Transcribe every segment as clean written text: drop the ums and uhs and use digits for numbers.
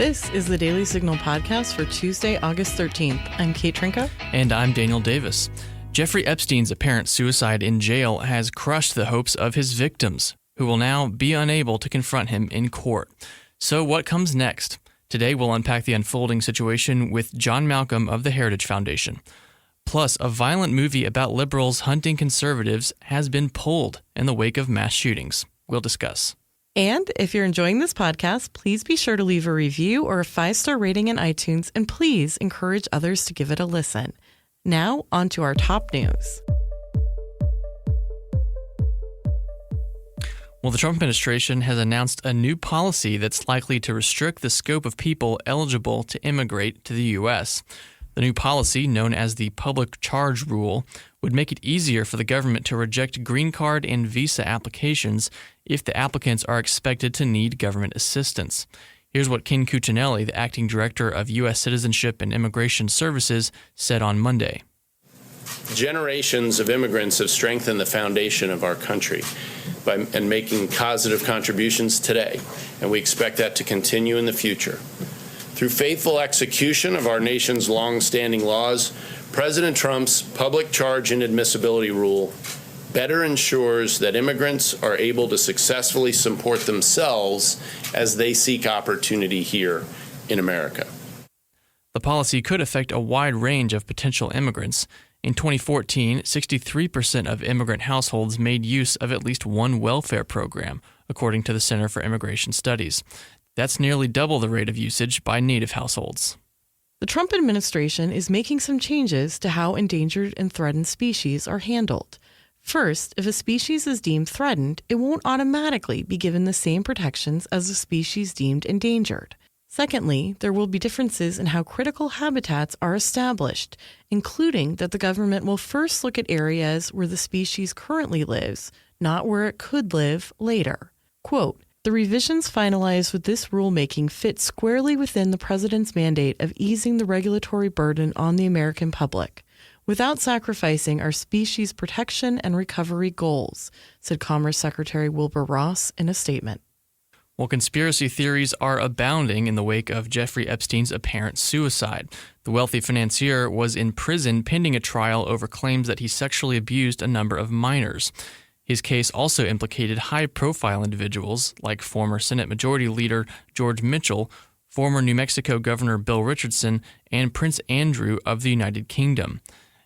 This is the Daily Signal podcast for Tuesday, August 13th. I'm Kate Trinko. And I'm Daniel Davis. Jeffrey Epstein's apparent suicide in jail has crushed the hopes of his victims, who will now be unable to confront him in court. So what comes next? Today we'll unpack the unfolding situation with John Malcolm of the Heritage Foundation. Plus, a violent movie about liberals hunting conservatives has been pulled in the wake of mass shootings. We'll discuss. And if you're enjoying this podcast, please be sure to leave a review or a 5-star rating in iTunes, and please encourage others to give it a listen. Now, on to our top news. Well, the Trump administration has announced a new policy that's likely to restrict the scope of people eligible to immigrate to the U.S. The new policy, known as the Public Charge Rule, would make it easier for the government to reject green card and visa applications if the applicants are expected to need government assistance. Here's what Ken Cuccinelli, the acting director of U.S. Citizenship and Immigration Services, said on Monday. Generations of immigrants have strengthened the foundation of our country and making positive contributions today, and we expect that to continue in the future. Through faithful execution of our nation's long-standing laws, President Trump's Public Charge and Admissibility Rule better ensures that immigrants are able to successfully support themselves as they seek opportunity here in America. The policy could affect a wide range of potential immigrants. In 2014, 63% of immigrant households made use of at least one welfare program, according to the Center for Immigration Studies. That's nearly double the rate of usage by native households. The Trump administration is making some changes to how endangered and threatened species are handled. First, if a species is deemed threatened, it won't automatically be given the same protections as a species deemed endangered. Secondly, there will be differences in how critical habitats are established, including that the government will first look at areas where the species currently lives, not where it could live later. Quote, "The revisions finalized with this rulemaking fit squarely within the president's mandate of easing the regulatory burden on the American public, without sacrificing our species protection and recovery goals," said Commerce Secretary Wilbur Ross in a statement. Well, conspiracy theories are abounding in the wake of Jeffrey Epstein's apparent suicide. The wealthy financier was in prison pending a trial over claims that he sexually abused a number of minors. His case also implicated high-profile individuals like former Senate Majority Leader George Mitchell, former New Mexico Governor Bill Richardson, and Prince Andrew of the United Kingdom.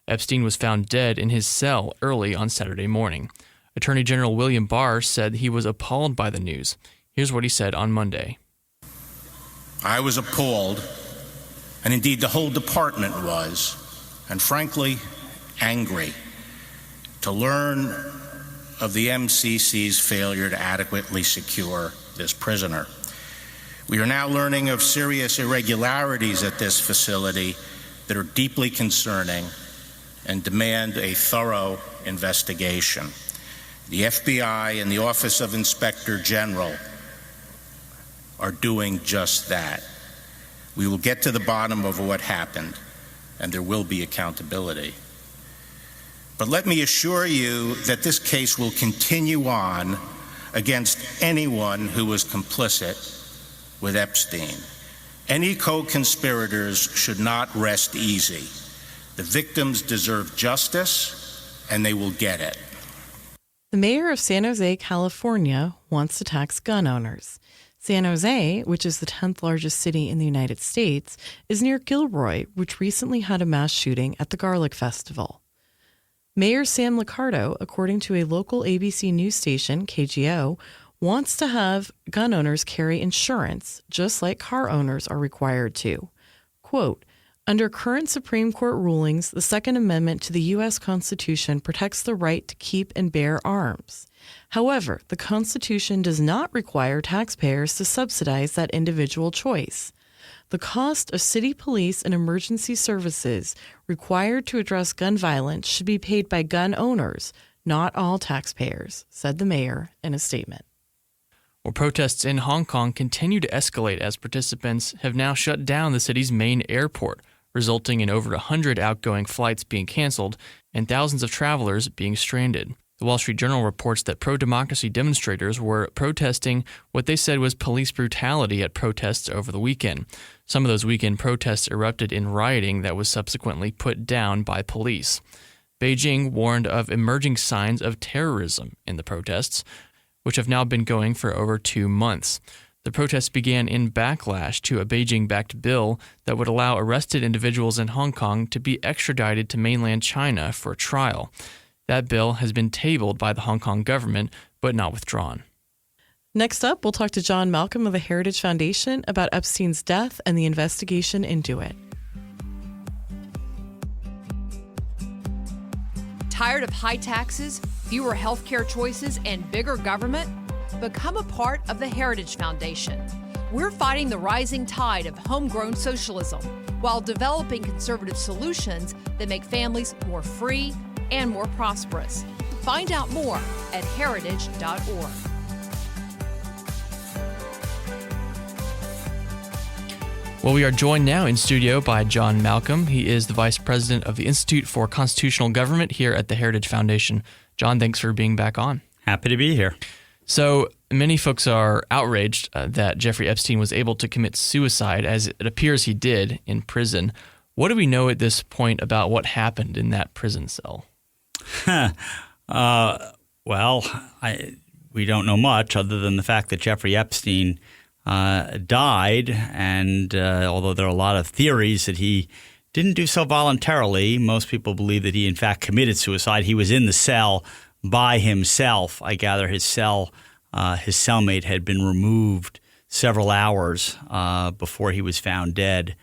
Epstein was found dead in his cell early on Saturday morning. Attorney General William Barr said he was appalled by the news. Here's what he said on Monday. "I was appalled, and indeed the whole department was, and frankly, angry, to learn of the MCC's failure to adequately secure this prisoner. We are now learning of serious irregularities at this facility that are deeply concerning and demand a thorough investigation. The FBI and the Office of Inspector General are doing just that. We will get to the bottom of what happened, and there will be accountability. But let me assure you that this case will continue on against anyone who was complicit with Epstein. Any co-conspirators should not rest easy. The victims deserve justice, and they will get it." The mayor of San Jose, California, wants to tax gun owners. San Jose, which is the 10th largest city in the United States, is near Gilroy, which recently had a mass shooting at the Garlic Festival. Mayor Sam Liccardo, according to a local ABC news station, KGO, wants to have gun owners carry insurance, just like car owners are required to. Quote, "Under current Supreme Court rulings, the Second Amendment to the U.S. Constitution protects the right to keep and bear arms. However, the Constitution does not require taxpayers to subsidize that individual choice. The cost of city police and emergency services required to address gun violence should be paid by gun owners, not all taxpayers," said the mayor in a statement. Well, protests in Hong Kong continue to escalate as participants have now shut down the city's main airport, resulting in over 100 outgoing flights being canceled and thousands of travelers being stranded. The The Wall Street Journal reports that pro-democracy demonstrators were protesting what they said was police brutality at protests over the weekend. Some of those weekend protests erupted in rioting that was subsequently put down by police. Beijing warned of emerging signs of terrorism in the protests, which have now been going for over 2 months. The protests began in backlash to a Beijing-backed bill that would allow arrested individuals in Hong Kong to be extradited to mainland China for trial. That bill has been tabled by the Hong Kong government, but not withdrawn. Next up, we'll talk to John Malcolm of the Heritage Foundation about Epstein's death and the investigation into it. Tired of high taxes, fewer healthcare choices, and bigger government? Become a part of the Heritage Foundation. We're fighting the rising tide of homegrown socialism while developing conservative solutions that make families more free and more prosperous. Find out more at heritage.org. Well, we are joined now in studio by John Malcolm. He is the Vice President of the Institute for Constitutional Government here at the Heritage Foundation. John, thanks for being back on. Happy to be here. So many folks are outraged that Jeffrey Epstein was able to commit suicide, as it appears he did, in prison. What do we know at this point about what happened in that prison cell? We don't know much other than the fact that Jeffrey Epstein died, and although there are a lot of theories that he didn't do so voluntarily, most people believe that he in fact committed suicide. He was in the cell by himself. I gather his cellmate had been removed several hours before he was found dead.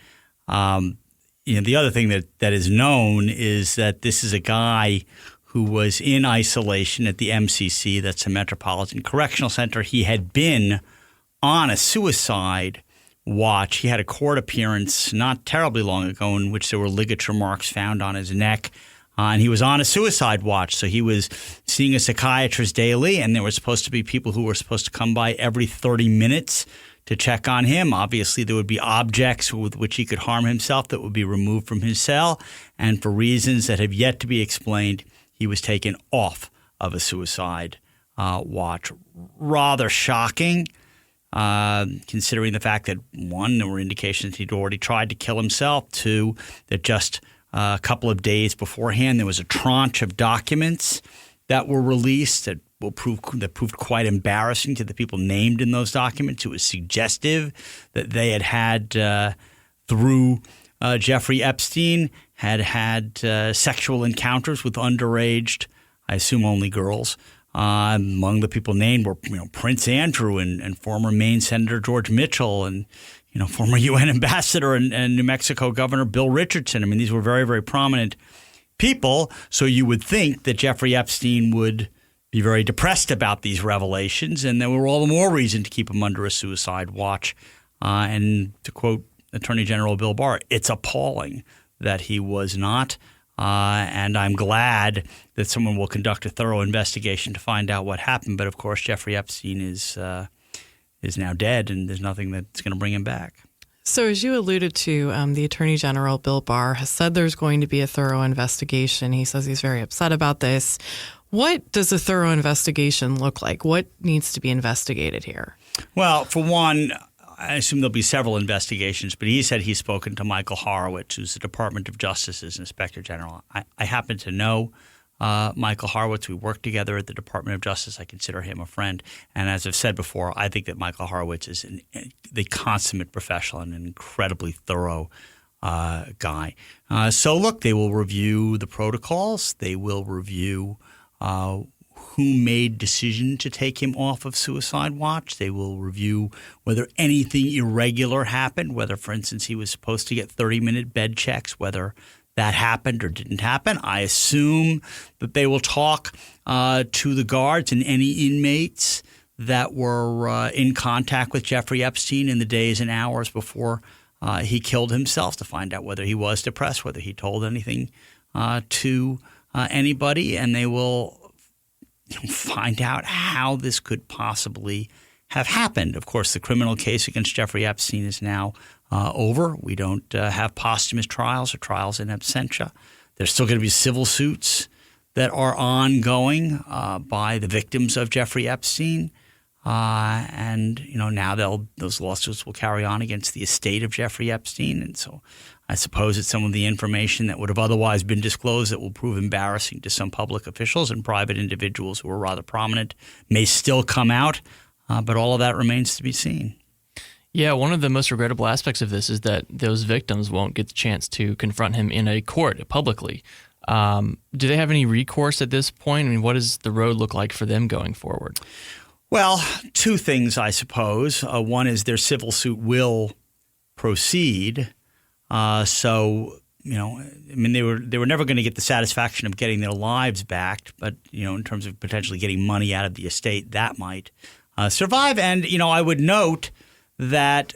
The other thing that is known is that this is a guy who was in isolation at the MCC, that's the Metropolitan Correctional Center. He had been on a suicide watch. He had a court appearance not terribly long ago in which there were ligature marks found on his neck. And he was on a suicide watch. So he was seeing a psychiatrist daily, and there were supposed to be people who were supposed to come by every 30 minutes to check on him. Obviously, there would be objects with which he could harm himself that would be removed from his cell. And for reasons that have yet to be explained, he was taken off of a suicide watch. Rather shocking, considering the fact that, one, there were indications he'd already tried to kill himself. Two, that just a couple of days beforehand, there was a tranche of documents that were released that proved quite embarrassing to the people named in those documents. It was suggestive that they had through Jeffrey Epstein, had sexual encounters with underage, I assume only girls. Among the people named were Prince Andrew and former Maine Senator George Mitchell and former UN ambassador and New Mexico Governor Bill Richardson. I mean, these were very, very prominent people. So you would think that Jeffrey Epstein would be very depressed about these revelations, and there were all the more reason to keep him under a suicide watch. And to quote Attorney General Bill Barr, it's appalling that he was not. And I'm glad that someone will conduct a thorough investigation to find out what happened. But of course, Jeffrey Epstein is now dead, and there's nothing that's going to bring him back. So as you alluded to, the Attorney General, Bill Barr, has said there's going to be a thorough investigation. He says he's very upset about this. What does a thorough investigation look like? What needs to be investigated here? Well, for one, I assume there'll be several investigations, but he said he's spoken to Michael Horowitz, who's the Department of Justice's Inspector General. I happen to know Michael Horowitz. We work together at the Department of Justice. I consider him a friend. And as I've said before, I think that Michael Horowitz is the consummate professional and an incredibly thorough guy. So look, they will review the protocols. They will review who made decision to take him off of suicide watch. They will review whether anything irregular happened, whether, for instance, he was supposed to get 30-minute bed checks, whether that happened or didn't happen. I assume that they will talk to the guards and any inmates that were in contact with Jeffrey Epstein in the days and hours before he killed himself to find out whether he was depressed, whether he told anything to anybody, and they will find out how this could possibly have happened. Of course, the criminal case against Jeffrey Epstein is now over. We don't have posthumous trials or trials in absentia. There's still going to be civil suits that are ongoing by the victims of Jeffrey Epstein. And now those lawsuits will carry on against the estate of Jeffrey Epstein. And so I suppose that some of the information that would have otherwise been disclosed that will prove embarrassing to some public officials and private individuals who are rather prominent may still come out. But all of that remains to be seen. Yeah, one of the most regrettable aspects of this is that those victims won't get the chance to confront him in a court publicly. Do they have any recourse at this point? I mean, what does the road look like for them going forward? Well, two things, I suppose. One is their civil suit will proceed. They were never going to get the satisfaction of getting their lives back, but in terms of potentially getting money out of the estate, that might survive. And I would note that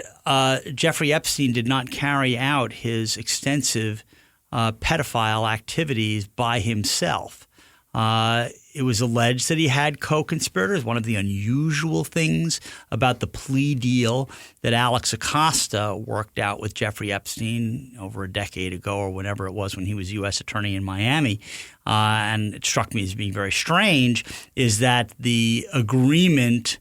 Jeffrey Epstein did not carry out his extensive pedophile activities by himself. It was alleged that he had co-conspirators. One of the unusual things about the plea deal that Alex Acosta worked out with Jeffrey Epstein over a decade ago or whenever it was when he was U.S. attorney in Miami, and it struck me as being very strange, is that the agreement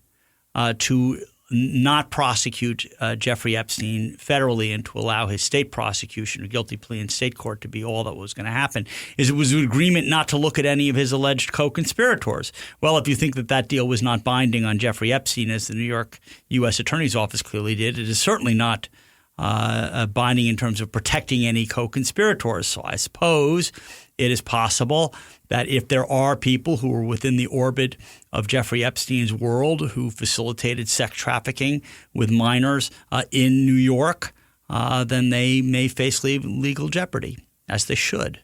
to not prosecute Jeffrey Epstein federally and to allow his state prosecution or guilty plea in state court to be all that was going to happen is it was an agreement not to look at any of his alleged co-conspirators. Well, if you think that deal was not binding on Jeffrey Epstein, as the New York U.S. Attorney's Office clearly did, it is certainly not binding in terms of protecting any co-conspirators. So I suppose it is possible that if there are people who are within the orbit of Jeffrey Epstein's world who facilitated sex trafficking with minors in New York, then they may face legal jeopardy, as they should.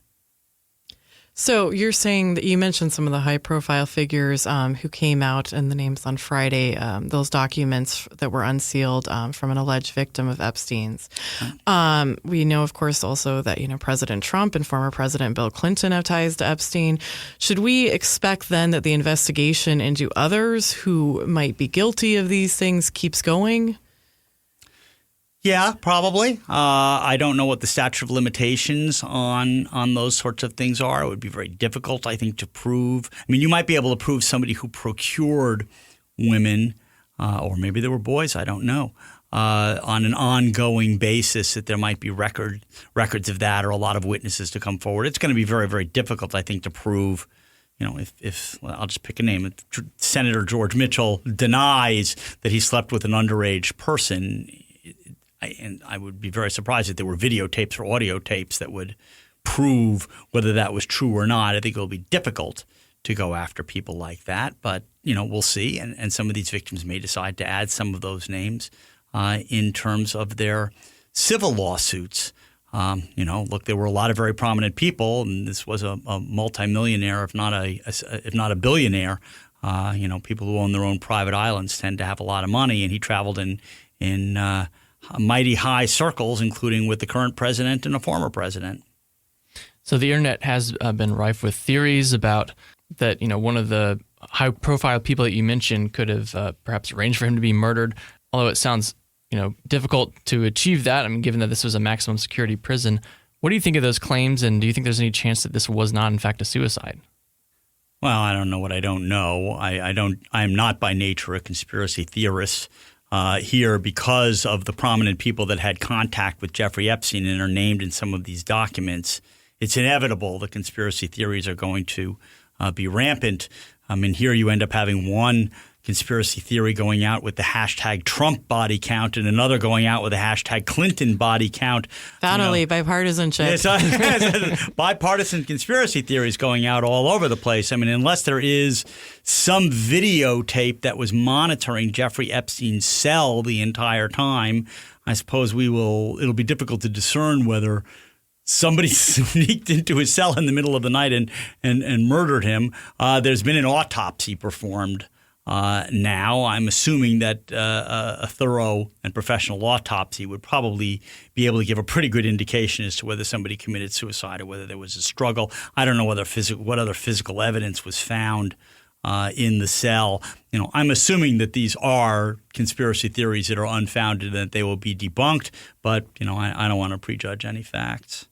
So you're saying that you mentioned some of the high-profile figures who came out and the names on Friday, those documents that were unsealed from an alleged victim of Epstein's. We know, of course, also that President Trump and former President Bill Clinton have ties to Epstein. Should we expect then that the investigation into others who might be guilty of these things keeps going? Yeah, probably. I don't know what the statute of limitations on those sorts of things are. It would be very difficult, I think, to prove. I mean, you might be able to prove somebody who procured women, or maybe there were boys, I don't know, on an ongoing basis that there might be records of that or a lot of witnesses to come forward. It's going to be very, very difficult, I think, to prove. If I'll just pick a name, if Senator George Mitchell denies that he slept with an underage person, and I would be very surprised if there were videotapes or audio tapes that would prove whether that was true or not. I think it will be difficult to go after people like that. But, we'll see. And some of these victims may decide to add some of those names in terms of their civil lawsuits. Look, there were a lot of very prominent people, and this was a multimillionaire, if not a billionaire. People who own their own private islands tend to have a lot of money, and he traveled in mighty high circles, including with the current president and a former president. So the internet has been rife with theories about that, one of the high-profile people that you mentioned could have perhaps arranged for him to be murdered, although it sounds, difficult to achieve that. I mean, given that this was a maximum security prison. What do you think of those claims, and do you think there's any chance that this was not, in fact, a suicide? Well, I don't know what I don't know. I am not by nature a conspiracy theorist. Here because of the prominent people that had contact with Jeffrey Epstein and are named in some of these documents. It's inevitable the conspiracy theories are going to be rampant. I mean, here you end up having one conspiracy theory going out with the hashtag Trump body count and another going out with the hashtag Clinton body count. Finally, bipartisanship. Bipartisan conspiracy theories going out all over the place. I mean, unless there is some videotape that was monitoring Jeffrey Epstein's cell the entire time, I suppose it'll be difficult to discern whether somebody sneaked into his cell in the middle of the night and murdered him. There's been an autopsy performed. Now, I'm assuming that a thorough and professional autopsy would probably be able to give a pretty good indication as to whether somebody committed suicide or whether there was a struggle. I don't know what other physical evidence was found in the cell. I'm assuming that these are conspiracy theories that are unfounded and that they will be debunked, but I don't want to prejudge any facts.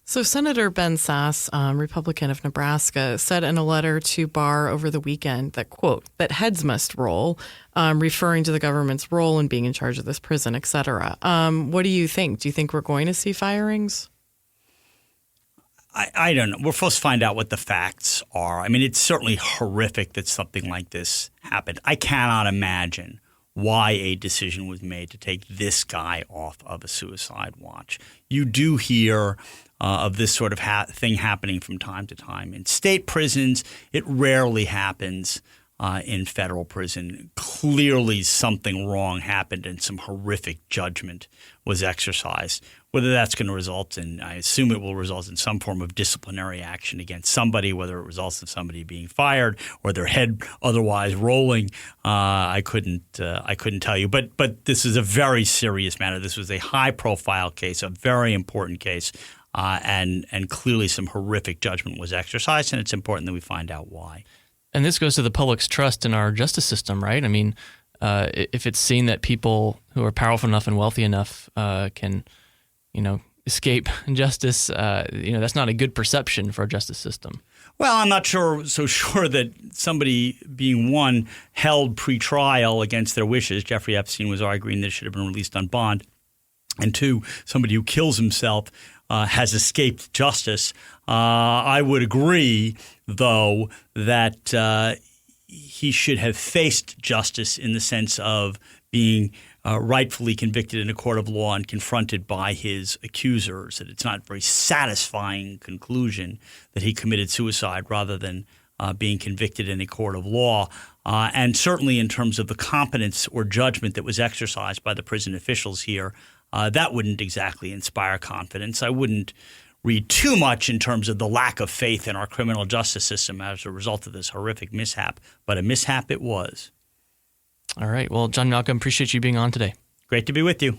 So Senator Ben Sasse, Republican of Nebraska, said in a letter to Barr over the weekend that, quote, that heads must roll, referring to the government's role in being in charge of this prison, et cetera. What do you think? Do you think we're going to see firings? I don't know. We're supposed to find out what the facts are. I mean, it's certainly horrific that something like this happened. I cannot imagine why a decision was made to take this guy off of a suicide watch. You do hear of this sort of thing happening from time to time. In state prisons, it rarely happens. In federal prison, clearly something wrong happened and some horrific judgment was exercised. Whether that's going to result in, I assume it will result in some form of disciplinary action against somebody, whether it results in somebody being fired or their head otherwise rolling, I couldn't tell you. But this is a very serious matter. This was a high-profile case, a very important case, and clearly some horrific judgment was exercised, and it's important that we find out why. And this goes to the public's trust in our justice system, right? I mean, if it's seen that people who are powerful enough and wealthy enough can, escape justice, that's not a good perception for our justice system. Well, I'm not so sure that somebody being held pre-trial against their wishes. Jeffrey Epstein was arguing that it should have been released on bond. And two, somebody who kills himself has escaped justice. I would agree, though, that he should have faced justice in the sense of being rightfully convicted in a court of law and confronted by his accusers. That it's not a very satisfying conclusion that he committed suicide rather than being convicted in a court of law. And certainly in terms of the competence or judgment that was exercised by the prison officials here, that wouldn't exactly inspire confidence. I wouldn't read too much in terms of the lack of faith in our criminal justice system as a result of this horrific mishap, but a mishap it was. All right. Well, John Malcolm, appreciate you being on today. Great to be with you.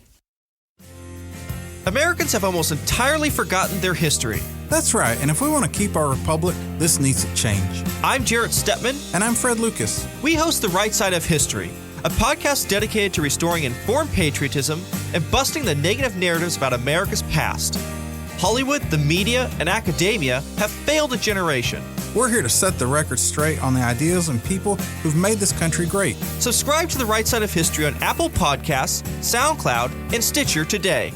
Americans have almost entirely forgotten their history. That's right, and if we want to keep our republic, this needs to change. I'm Jarrett Stepman. And I'm Fred Lucas. We host The Right Side of History, a podcast dedicated to restoring informed patriotism and busting the negative narratives about America's past. Hollywood, the media, and academia have failed a generation. We're here to set the record straight on the ideas and people who've made this country great. Subscribe to The Right Side of History on Apple Podcasts, SoundCloud, and Stitcher today.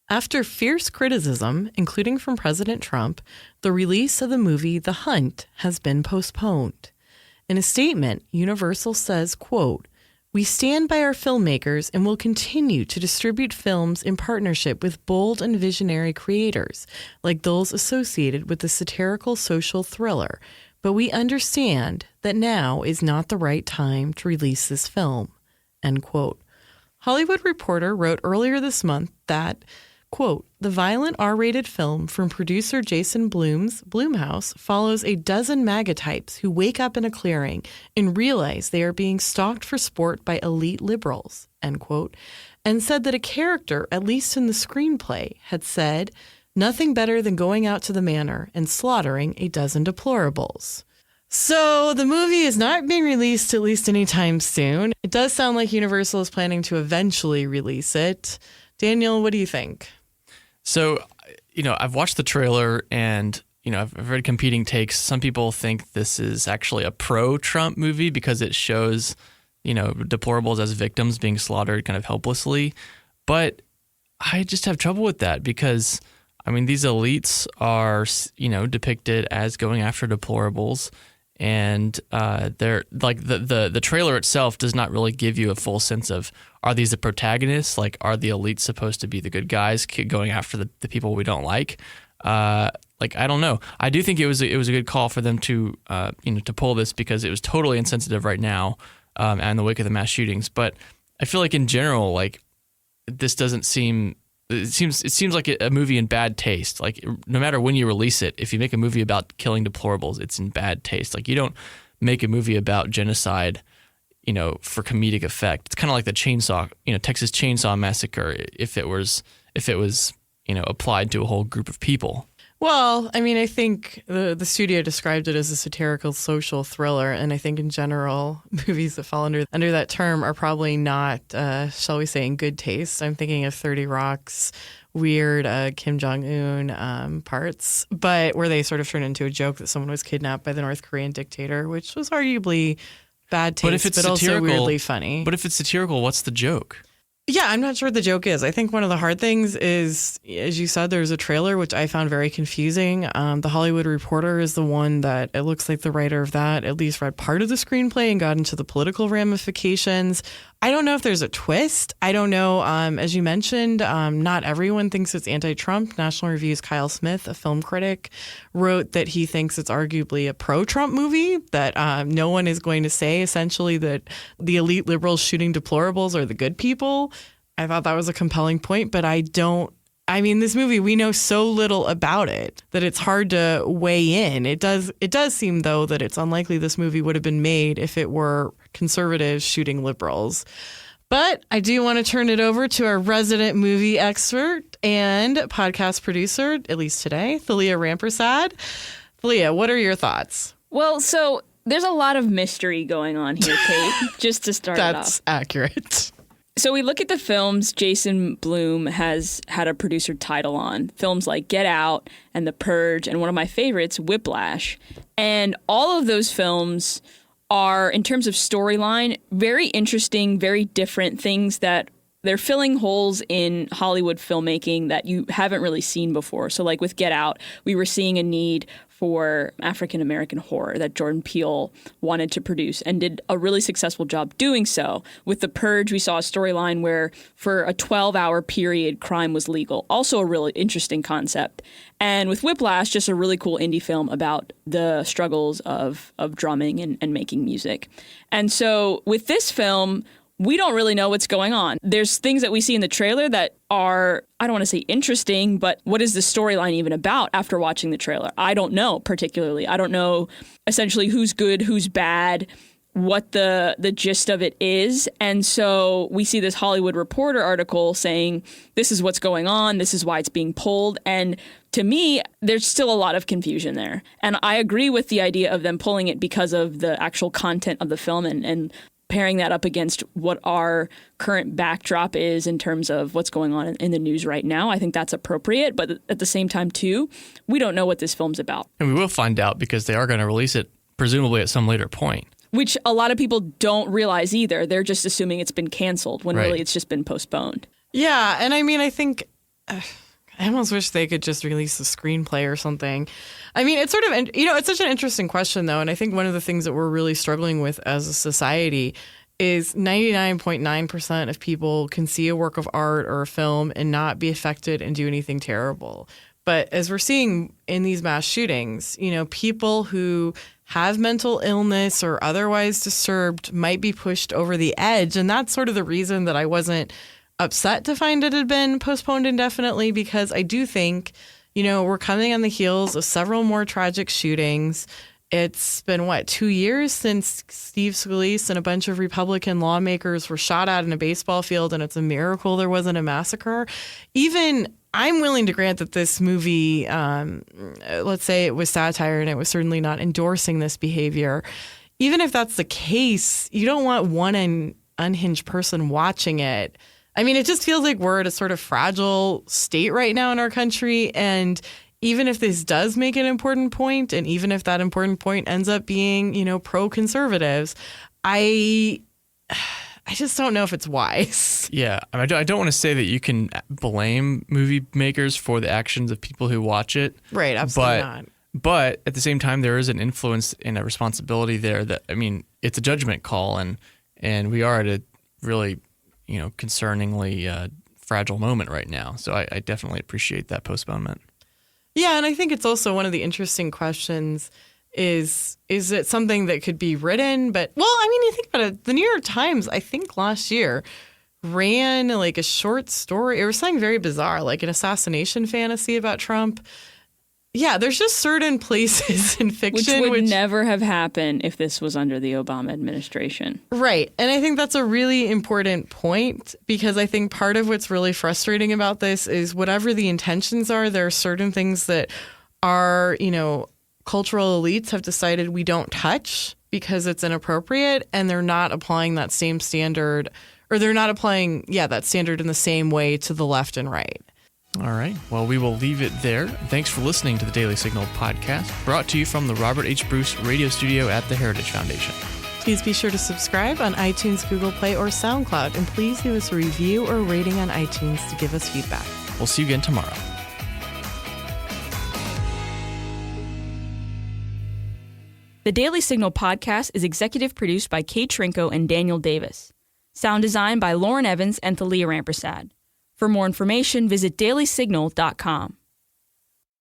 After fierce criticism, including from President Trump, the release of the movie The Hunt has been postponed. In a statement, Universal says, quote, "We stand by our filmmakers and will continue to distribute films in partnership with bold and visionary creators, like those associated with the satirical social thriller, but we understand that now is not the right time to release this film," end quote. Hollywood Reporter wrote earlier this month that, quote, "The violent R-rated film from producer Jason Blum's Blumhouse follows a dozen MAGA types who wake up in a clearing and realize they are being stalked for sport by elite liberals," end quote, and said that a character, at least in the screenplay, had said, "Nothing better than going out to the manor and slaughtering a dozen deplorables." So the movie is not being released at least anytime soon. It does sound like Universal is planning to eventually release it. Daniel, what do you think? So, I've watched the trailer and, I've read competing takes. Some people think this is actually a pro-Trump movie because it shows, deplorables as victims being slaughtered kind of helplessly. But I just have trouble with that because, these elites are, depicted as going after deplorables. And they're like the trailer itself does not really give you a full sense of, are these the protagonists? Like, are the elites supposed to be the good guys going after the people we don't like? I don't know. I do think it was a good call for them to to pull this because it was totally insensitive right now and in the wake of the mass shootings. But I feel like in general, this doesn't seem. It seems like a movie in bad taste. Like, no matter when you release it, if you make a movie about killing deplorables, it's in bad taste. Like, you don't make a movie about genocide, for comedic effect. It's kind of like the Texas Chainsaw Massacre if it was applied to a whole group of people. Well, I think the studio described it as a satirical social thriller, and I think in general, movies that fall under that term are probably not, shall we say, in good taste. I'm thinking of 30 Rock's weird Kim Jong-un parts, but where they sort of turned into a joke that someone was kidnapped by the North Korean dictator, which was arguably bad taste, but also weirdly funny. But if it's satirical, what's the joke? Yeah, I'm not sure what the joke is. I think one of the hard things is, as you said, there's a trailer, which I found very confusing. The Hollywood Reporter is the one that it looks like the writer of that at least read part of the screenplay and got into the political ramifications. I don't know if there's a twist. I don't know. As you mentioned, not everyone thinks it's anti-Trump. National Review's Kyle Smith, a film critic, wrote that he thinks it's arguably a pro-Trump movie, that no one is going to say essentially that the elite liberals shooting deplorables are the good people. I thought that was a compelling point, but this movie, we know so little about it that it's hard to weigh in. It does seem, though, that it's unlikely this movie would have been made if it were conservatives shooting liberals. But I do want to turn it over to our resident movie expert and podcast producer, at least today, Thalia Rampersad. Thalia, what are your thoughts? Well, so there's a lot of mystery going on here, Kate, just to start it off. That's accurate. So we look at the films Jason Blum has had a producer title on, films like Get Out and The Purge, and one of my favorites, Whiplash. And all of those films are, in terms of storyline, very interesting, very different things that they're filling holes in Hollywood filmmaking that you haven't really seen before. So like with Get Out, we were seeing a need for African-American horror that Jordan Peele wanted to produce and did a really successful job doing so. With The Purge, we saw a storyline where for a 12-hour period, crime was legal. Also a really interesting concept. And with Whiplash, just a really cool indie film about the struggles of drumming and making music. And so with this film, we don't really know what's going on. There's things that we see in the trailer that are, I don't want to say interesting, but what is the storyline even about after watching the trailer? I don't know particularly. I don't know essentially who's good, who's bad, what the gist of it is. And so we see this Hollywood Reporter article saying this is what's going on, this is why it's being pulled. And to me, there's still a lot of confusion there. And I agree with the idea of them pulling it because of the actual content of the film and pairing that up against what our current backdrop is in terms of what's going on in the news right now. I think that's appropriate. But at the same time, too, we don't know what this film's about. And we will find out because they are going to release it presumably at some later point. Which a lot of people don't realize either. They're just assuming it's been canceled when really it's just been postponed. Yeah. And I think I almost wish they could just release the screenplay or something. It's sort of, it's such an interesting question, though. And I think one of the things that we're really struggling with as a society is 99.9% of people can see a work of art or a film and not be affected and do anything terrible. But as we're seeing in these mass shootings, people who have mental illness or otherwise disturbed might be pushed over the edge. And that's sort of the reason that I wasn't upset to find it had been postponed indefinitely, because I do think, we're coming on the heels of several more tragic shootings. It's been, 2 years since Steve Scalise and a bunch of Republican lawmakers were shot at in a baseball field, and it's a miracle there wasn't a massacre. Even I'm willing to grant that this movie, let's say it was satire and it was certainly not endorsing this behavior. Even if that's the case, you don't want one unhinged person watching it. It just feels like we're at a sort of fragile state right now in our country. And even if this does make an important point, and even if that important point ends up being, pro-conservatives, I just don't know if it's wise. Yeah. I don't want to say that you can blame movie makers for the actions of people who watch it. Right. Absolutely not. But at the same time, there is an influence and a responsibility there that, it's a judgment call, and we are at a really concerningly fragile moment right now. So I definitely appreciate that postponement. Yeah, and I think it's also one of the interesting questions is it something that could be written? But, you think about it, the New York Times, I think last year, ran a short story. It was something very bizarre, like an assassination fantasy about Trump. Yeah, there's just certain places in fiction which would never have happened if this was under the Obama administration. Right. And I think that's a really important point, because I think part of what's really frustrating about this is whatever the intentions are, there are certain things that our, cultural elites have decided we don't touch because it's inappropriate, and they're not applying that same standard, or they're not applying, that standard in the same way to the left and right. All right. Well, we will leave it there. Thanks for listening to the Daily Signal podcast, brought to you from the Robert H. Bruce Radio Studio at the Heritage Foundation. Please be sure to subscribe on iTunes, Google Play, or SoundCloud, and please give us a review or rating on iTunes to give us feedback. We'll see you again tomorrow. The Daily Signal podcast is executive produced by Kate Trinko and Daniel Davis. Sound design by Lauren Evans and Thalia Rampersad. For more information, visit dailysignal.com.